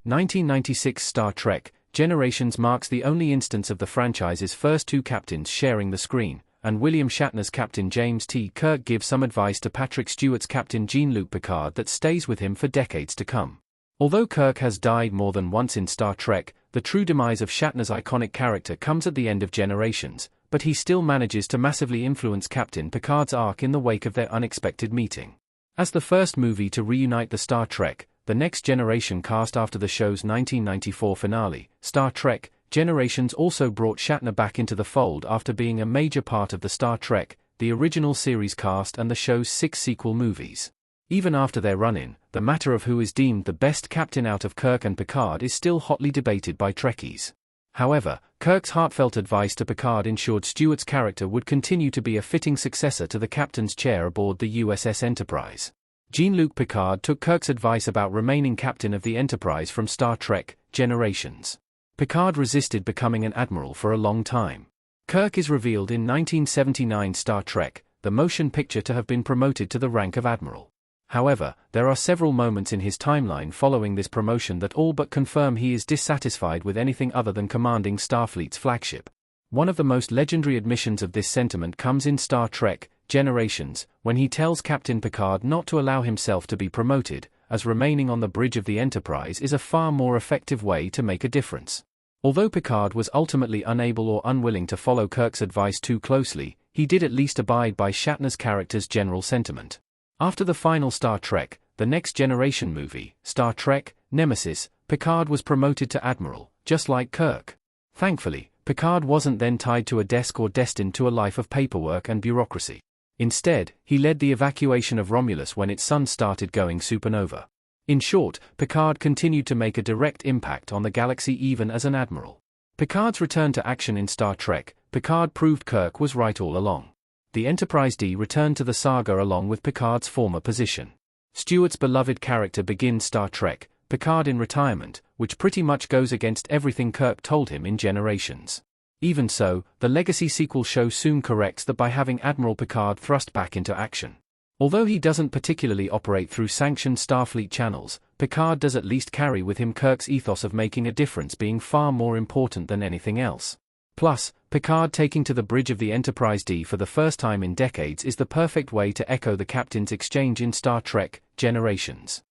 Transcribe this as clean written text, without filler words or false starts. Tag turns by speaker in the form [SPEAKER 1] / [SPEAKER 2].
[SPEAKER 1] 1996 Star Trek Generations marks the only instance of the franchise's first two captains sharing the screen, and William Shatner's Captain James T. Kirk gives some advice to Patrick Stewart's Captain Jean-Luc Picard that stays with him for decades to come. Although Kirk has died more than once in Star Trek, the true demise of Shatner's iconic character comes at the end of Generations, but he still manages to massively influence Captain Picard's arc in the wake of their unexpected meeting. As the first movie to reunite the Star Trek, The Next Generation cast after the show's 1994 finale, Star Trek Generations also brought Shatner back into the fold after being a major part of the Star Trek, the original series cast and the show's 6 sequel movies. Even after their run-in, the matter of who is deemed the best captain out of Kirk and Picard is still hotly debated by Trekkies. However, Kirk's heartfelt advice to Picard ensured Stewart's character would continue to be a fitting successor to the captain's chair aboard the USS Enterprise. Jean-Luc Picard took Kirk's advice about remaining captain of the Enterprise from Star Trek Generations. Picard resisted becoming an admiral for a long time. Kirk is revealed in 1979 Star Trek, the motion picture, to have been promoted to the rank of admiral. However, there are several moments in his timeline following this promotion that all but confirm he is dissatisfied with anything other than commanding Starfleet's flagship. One of the most legendary admissions of this sentiment comes in Star Trek Generations, when he tells Captain Picard not to allow himself to be promoted, as remaining on the bridge of the Enterprise is a far more effective way to make a difference. Although Picard was ultimately unable or unwilling to follow Kirk's advice too closely, he did at least abide by Shatner's character's general sentiment. After the final Star Trek, The Next Generation movie, Star Trek Nemesis, Picard was promoted to admiral, just like Kirk. Thankfully, Picard wasn't then tied to a desk or destined to a life of paperwork and bureaucracy. Instead, he led the evacuation of Romulus when its sun started going supernova. In short, Picard continued to make a direct impact on the galaxy even as an admiral. Picard's return to action in Star Trek, Picard proved Kirk was right all along. The Enterprise D returned to the saga along with Picard's former position. Stewart's beloved character begins Star Trek Picard in retirement, which pretty much goes against everything Kirk told him in Generations. Even so, the legacy sequel show soon corrects that by having Admiral Picard thrust back into action. Although he doesn't particularly operate through sanctioned Starfleet channels, Picard does at least carry with him Kirk's ethos of making a difference being far more important than anything else. Plus, Picard taking to the bridge of the Enterprise D for the first time in decades is the perfect way to echo the captain's exchange in Star Trek Generations.